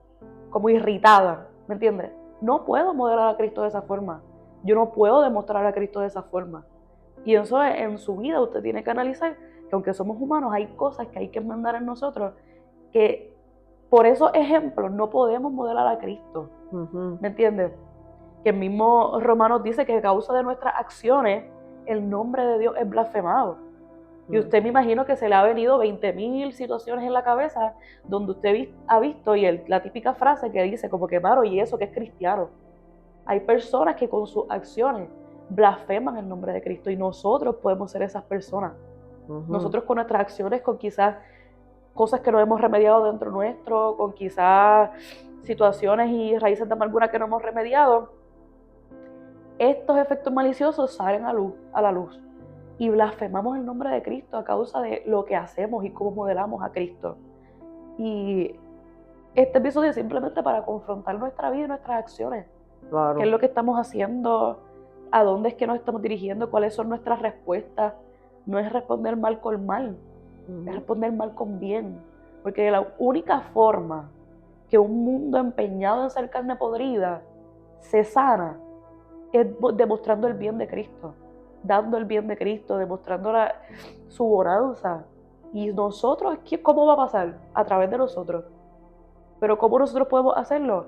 Como irritada, ¿me entiendes? No puedo modelar a Cristo de esa forma. Yo no puedo demostrar a Cristo de esa forma. Y eso en su vida usted tiene que analizar que aunque somos humanos, hay cosas que hay que enmendar en nosotros, que por esos ejemplos no podemos modelar a Cristo. ¿Me entiendes? Que el mismo Romanos dice que a causa de nuestras acciones el nombre de Dios es blasfemado. Y Mm. usted me imagino que se le ha venido 20.000 situaciones en la cabeza donde usted ha visto la típica frase que dice como que, mano, y eso que es cristiano. Hay personas que con sus acciones blasfeman el nombre de Cristo y nosotros podemos ser esas personas. Ujú. Nosotros con nuestras acciones, con quizás cosas que no hemos remediado dentro nuestro, con quizás situaciones y raíces de amargura que no hemos remediado, estos efectos maliciosos salen a la luz y blasfemamos el nombre de Cristo a causa de lo que hacemos y cómo modelamos a Cristo. Y este episodio es simplemente para confrontar nuestra vida y nuestras acciones. Claro. ¿Qué es lo que estamos haciendo? ¿A dónde es que nos estamos dirigiendo? ¿Cuáles son nuestras respuestas? No es responder mal con mal, es responder mal con bien. Porque la única forma que un mundo empeñado en ser carne podrida se sana es demostrando el bien de Cristo, dando el bien de Cristo, demostrando su bonanza. Y nosotros, ¿cómo va a pasar? A través de nosotros. Pero ¿cómo nosotros podemos hacerlo?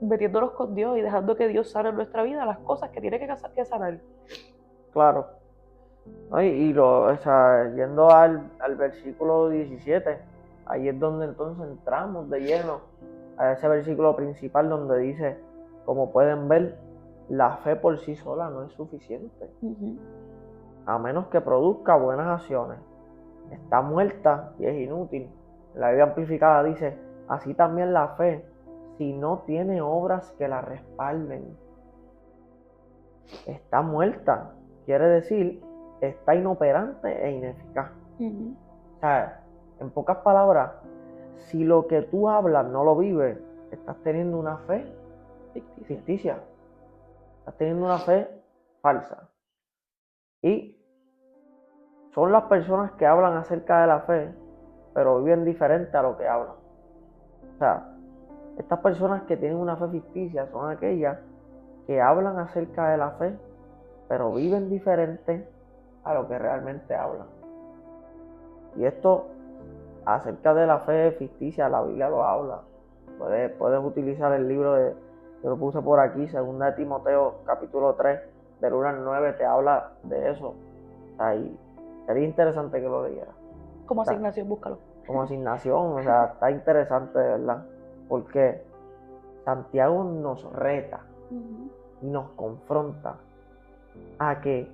Metiéndonos con Dios y dejando que Dios sane en nuestra vida las cosas que tiene que sanar. Claro. O sea, yendo al versículo 17, ahí es donde entonces entramos de lleno a ese versículo principal donde dice, como pueden ver, la fe por sí sola no es suficiente, a menos que produzca buenas acciones. Está muerta y es inútil. La Biblia amplificada dice, así también la fe, si no tiene obras que la respalden, está muerta. Quiere decir, está inoperante e ineficaz. O sea, en pocas palabras, si lo que tú hablas no lo vives, estás teniendo una fe ficticia. Estás teniendo una fe falsa. Y son las personas que hablan acerca de la fe, pero viven diferente a lo que hablan. O sea, estas personas que tienen una fe ficticia son aquellas que hablan acerca de la fe, pero viven diferente a lo que realmente hablan. Y esto, acerca de la fe ficticia, la Biblia lo habla. Puedes utilizar el libro yo lo puse por aquí, 2 de Timoteo, capítulo 3, del 1 al 9, te habla de eso. O sea, y sería interesante que lo leyera. Como asignación, búscalo. Como asignación, o sea, está interesante de verdad. Porque Santiago nos reta y nos confronta a que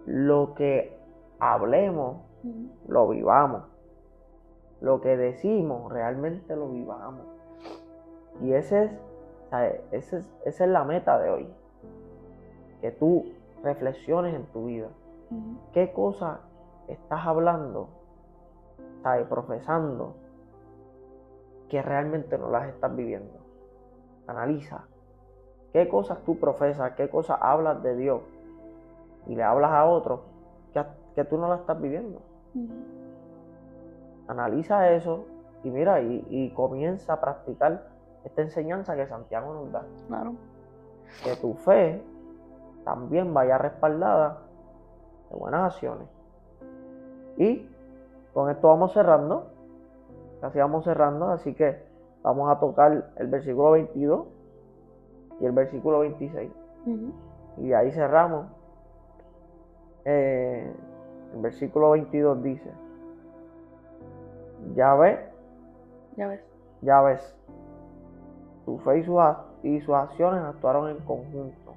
lo que hablemos lo vivamos, lo que decimos realmente lo vivamos. Y esa es la meta de hoy, que tú reflexiones en tu vida. ¿Qué cosas estás hablando, profesando, que realmente no las estás viviendo? Analiza. ¿Qué cosas tú profesas? ¿Qué cosas hablas de Dios? Y le hablas a otros que tú no la estás viviendo. Analiza eso y mira, y comienza a practicar esta enseñanza que Santiago nos da. Claro. Que tu fe también vaya respaldada de buenas acciones. Y con esto vamos cerrando. Casi vamos cerrando, así que vamos a tocar el versículo 22 y el versículo 26. Y de ahí cerramos. El versículo 22 dice, ya ves, tu fe y sus acciones actuaron en conjunto.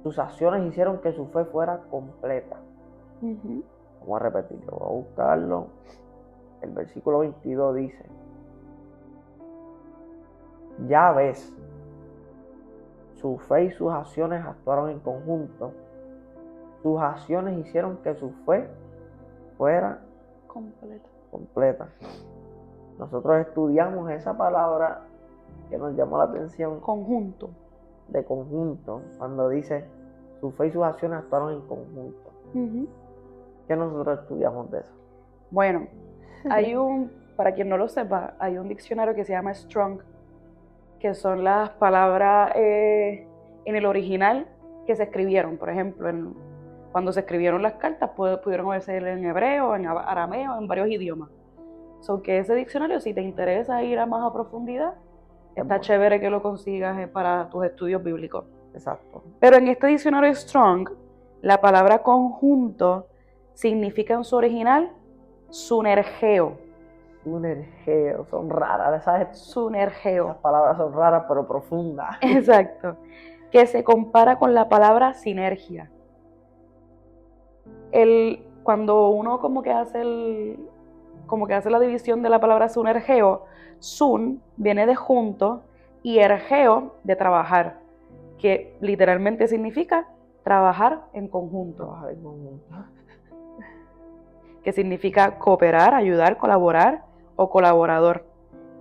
Sus acciones hicieron que su fe fuera completa. Vamos a repetirlo, voy a buscarlo. El versículo 22 dice, ya ves, su fe y sus acciones actuaron en conjunto. Sus acciones hicieron que su fe fuera completa. Nosotros estudiamos esa palabra que nos llamó la atención. Conjunto. De conjunto, cuando dice su fe y sus acciones actuaron en conjunto. ¿Qué nosotros estudiamos de eso? Bueno, para quien no lo sepa, hay un diccionario que se llama Strong, que son las palabras en el original que se escribieron. Por ejemplo, cuando se escribieron las cartas, pudieron haberse en hebreo, en arameo, en varios idiomas. Que ese diccionario, si te interesa ir a más a profundidad, está chévere que lo consigas para tus estudios bíblicos. Exacto. Pero en este diccionario Strong, la palabra conjunto significa en su original sunergeo. Sunergeo, son raras, esas Sunergeo. palabras son raras pero profundas. Exacto. Que se compara con la palabra sinergia. Cuando uno como que hace la división de la palabra sunergeo, sun viene de junto y ergeo de trabajar, que literalmente significa trabajar en conjunto. Trabajar en conjunto. Que significa cooperar, ayudar, colaborar o colaborador.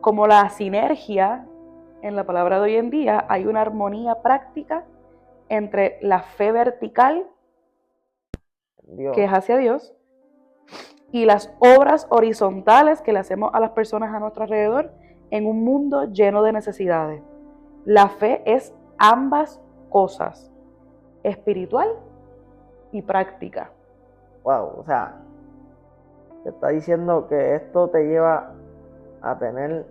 Como la sinergia en la palabra de hoy en día, hay una armonía práctica entre la fe vertical, Dios. que es hacia Dios, y las obras horizontales que le hacemos a las personas a nuestro alrededor en un mundo lleno de necesidades. La fe es ambas cosas, espiritual y práctica. Wow, o sea, te está diciendo que esto te lleva a tener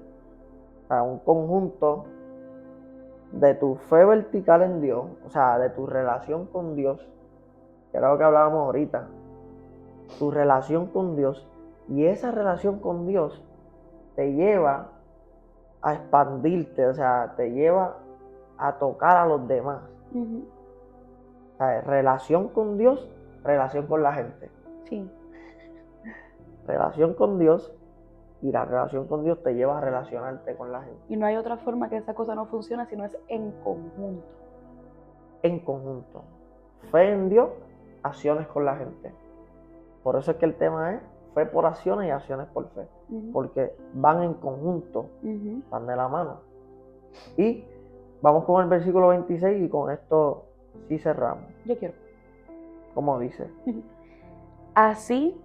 un conjunto de tu fe vertical en Dios, o sea, de tu relación con Dios, que era lo que hablábamos ahorita, tu relación con Dios, y esa relación con Dios te lleva a expandirte, o sea, te lleva a tocar a los demás. Uh-huh. O sea, relación con Dios, relación con la gente. Sí. Relación con Dios, y la relación con Dios te lleva a relacionarte con la gente. Y no hay otra forma que esa cosa no funcione si no es en conjunto. En conjunto. Fe en Dios, acciones con la gente. Por eso es que el tema es fe por acciones y acciones por fe. Uh-huh. Porque van en conjunto, Uh-huh. van de la mano. Y vamos con el versículo 26 y con esto sí cerramos. Yo quiero. Como dice. Así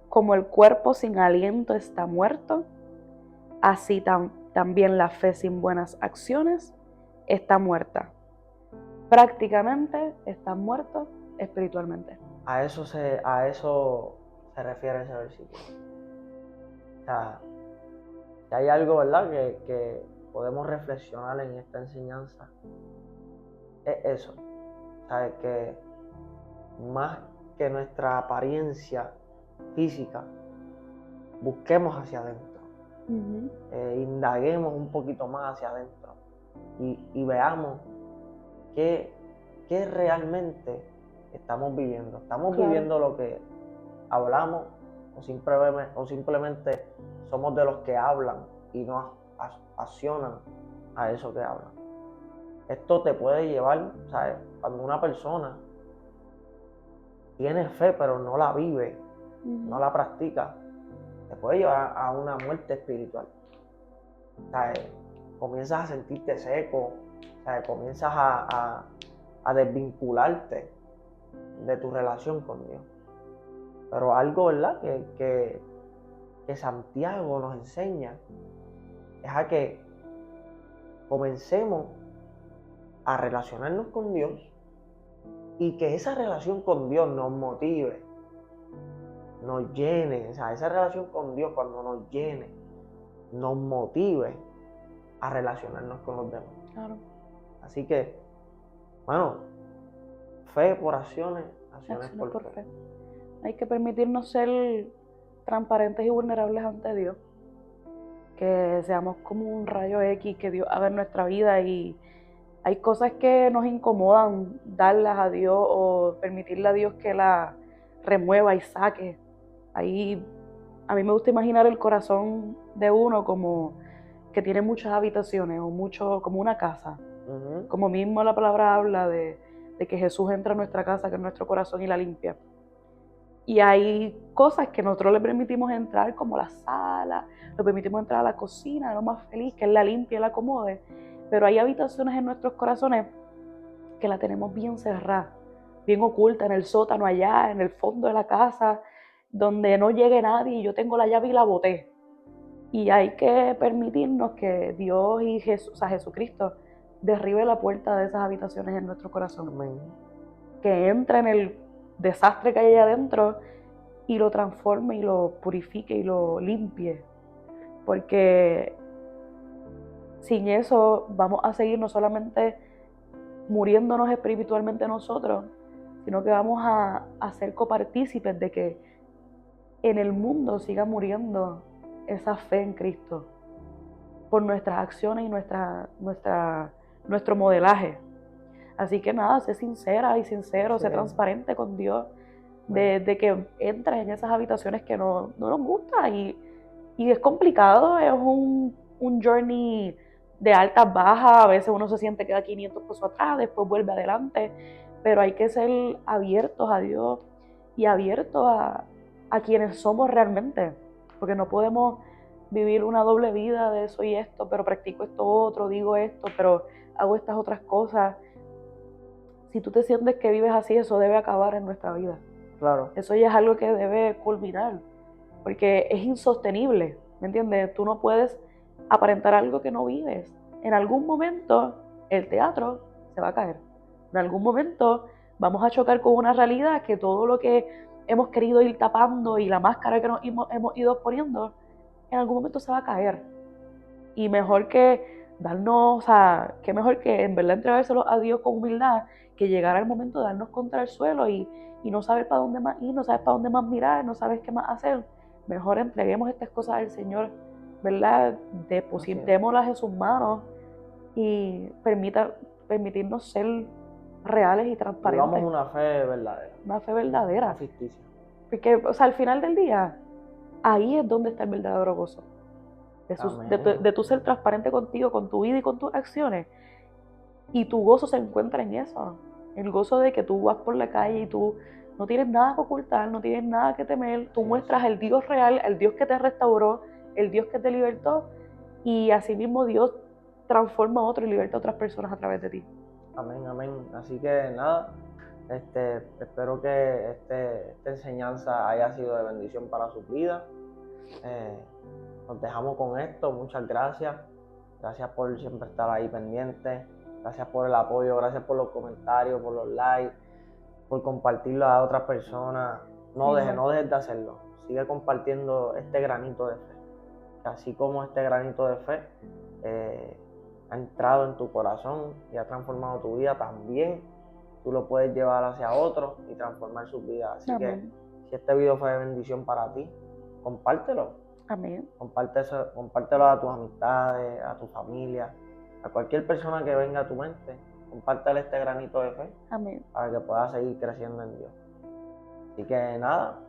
como el cuerpo sin aliento está muerto, así también la fe sin buenas acciones está muerta. Prácticamente está muerto espiritualmente. A eso se refiere ese versículo. O sea, si hay algo, ¿verdad?, que podemos reflexionar en esta enseñanza, es eso. ¿Sabes? Que más que nuestra apariencia física, busquemos hacia adentro. Uh-huh. Indaguemos un poquito más hacia adentro y veamos qué realmente estamos viviendo. ¿Estamos viviendo lo que hablamos o simplemente somos de los que hablan y no accionan a eso que hablan? Esto te puede llevar, ¿sabes? Cuando una persona tiene fe pero no la vive, no la practica, te puede llevar a una muerte espiritual. ¿Sabes? Comienzas a sentirte seco, ¿sabes? Comienzas a desvincularte de tu relación con Dios. Pero algo, ¿verdad?, que Santiago nos enseña es a que comencemos a relacionarnos con Dios y que esa relación con Dios nos motive, nos llene. O sea, esa relación con Dios, cuando nos llene, nos motive a relacionarnos con los demás. Claro. Así que, bueno, fe por acciones, acciones por fe. Hay que permitirnos ser transparentes y vulnerables ante Dios. Que seamos como un rayo X que Dios haga en nuestra vida, y hay cosas que nos incomodan darlas a Dios o permitirle a Dios que la remueva y saque. Ahí a mí me gusta imaginar el corazón de uno como que tiene muchas habitaciones o como una casa. Uh-huh. Como mismo la palabra habla de que Jesús entra a nuestra casa, que es nuestro corazón, y la limpia. Y hay cosas que nosotros le permitimos entrar, como la sala, le permitimos entrar a la cocina, lo más feliz, que Él la limpie y la acomode. Pero hay habitaciones en nuestros corazones que la tenemos bien cerrada, bien oculta, en el sótano allá, en el fondo de la casa, donde no llegue nadie y yo tengo la llave y la boté. Y hay que permitirnos que Dios y Jesucristo derribe la puerta de esas habitaciones en nuestro corazón. Amén. Que entre en el desastre que hay allá adentro y lo transforme y lo purifique y lo limpie. Porque sin eso vamos a seguir no solamente muriéndonos espiritualmente nosotros, sino que vamos a ser copartícipes de que en el mundo siga muriendo esa fe en Cristo por nuestras acciones y nuestro modelaje. Así que nada, sé sincera y sincero, sé transparente con Dios, de que entres en esas habitaciones que no nos gustan y es complicado, es un journey de altas, bajas, a veces uno se siente que da 500 pasos atrás, después vuelve adelante, pero hay que ser abiertos a Dios y abiertos a quienes somos realmente, porque no podemos vivir una doble vida de soy esto, pero practico esto otro, digo esto, pero hago estas otras cosas. Si tú te sientes que vives así, eso debe acabar en nuestra vida. Claro. Eso ya es algo que debe culminar, porque es insostenible, ¿me entiendes? Tú no puedes aparentar algo que no vives. En algún momento el teatro se va a caer. En algún momento vamos a chocar con una realidad que todo lo que hemos querido ir tapando y la máscara que nos hemos ido poniendo, en algún momento se va a caer. Y mejor que darnos, o sea, que mejor que en verdad entregárselo a Dios con humildad, que llegar al momento de darnos contra el suelo y no saber para dónde más ir, no sabes para dónde más mirar, no sabes qué más hacer. Mejor entreguemos estas cosas al Señor, ¿verdad? Depositémoslas en sus manos y permitirnos ser reales y transparentes. Vivamos una fe verdadera. Una fe verdadera. No ficticia. Porque, o sea, al final del día, ahí es donde está el verdadero gozo. De tu ser transparente contigo, con tu vida y con tus acciones. Y tu gozo se encuentra en eso. El gozo de que tú vas por la calle y tú no tienes nada que ocultar, no tienes nada que temer. Tú muestras el Dios real, el Dios que te restauró, el Dios que te libertó. Y asimismo Dios transforma a otro y liberta a otras personas a través de ti. Amén, amén. Así que nada, espero que esta enseñanza haya sido de bendición para su vida. Nos dejamos con esto. Muchas gracias. Gracias por siempre estar ahí pendiente. Gracias por el apoyo. Gracias por los comentarios, por los likes, por compartirlo a otras personas. No dejes de hacerlo. Sigue compartiendo este granito de fe. Así como este granito de fe ha entrado en tu corazón y ha transformado tu vida, también tú lo puedes llevar hacia otros y transformar sus vidas. Así que si este video fue de bendición para ti, compártelo. Amén. Compártelo a tus amistades, a tu familia, a cualquier persona que venga a tu mente. Compártele este granito de fe. Amén. Para que puedas seguir creciendo en Dios. Así que nada,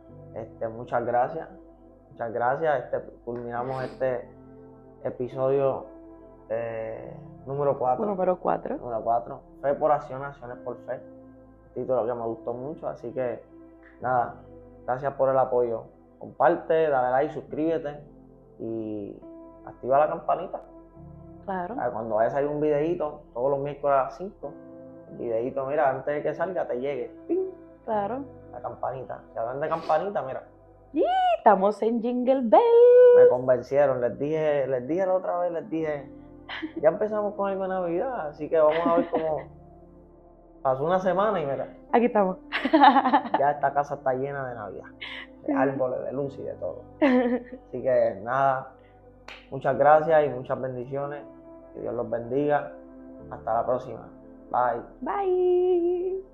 muchas gracias. Muchas gracias. Culminamos este episodio número 4. Número 4. Número 4. Fe por acción, acciones por fe. Título que me gustó mucho. Así que nada, gracias por el apoyo. Comparte, dale like, suscríbete y activa la campanita. Claro. Cuando vaya a salir un videíto, todos los miércoles a las 5, el videíto, mira, antes de que salga, te llegue. ¡Ping! Claro. La campanita. Si hablan de campanita, mira. ¡Y! Estamos en Jingle Bell. Me convencieron, les dije la otra vez, ya empezamos con algo de Navidad, así que vamos a ver cómo pasó una semana y mira. Aquí estamos. Ya esta casa está llena de Navidad, de árboles, de luz y de todo. Así que nada, muchas gracias y muchas bendiciones. Que Dios los bendiga. Hasta la próxima. Bye. Bye.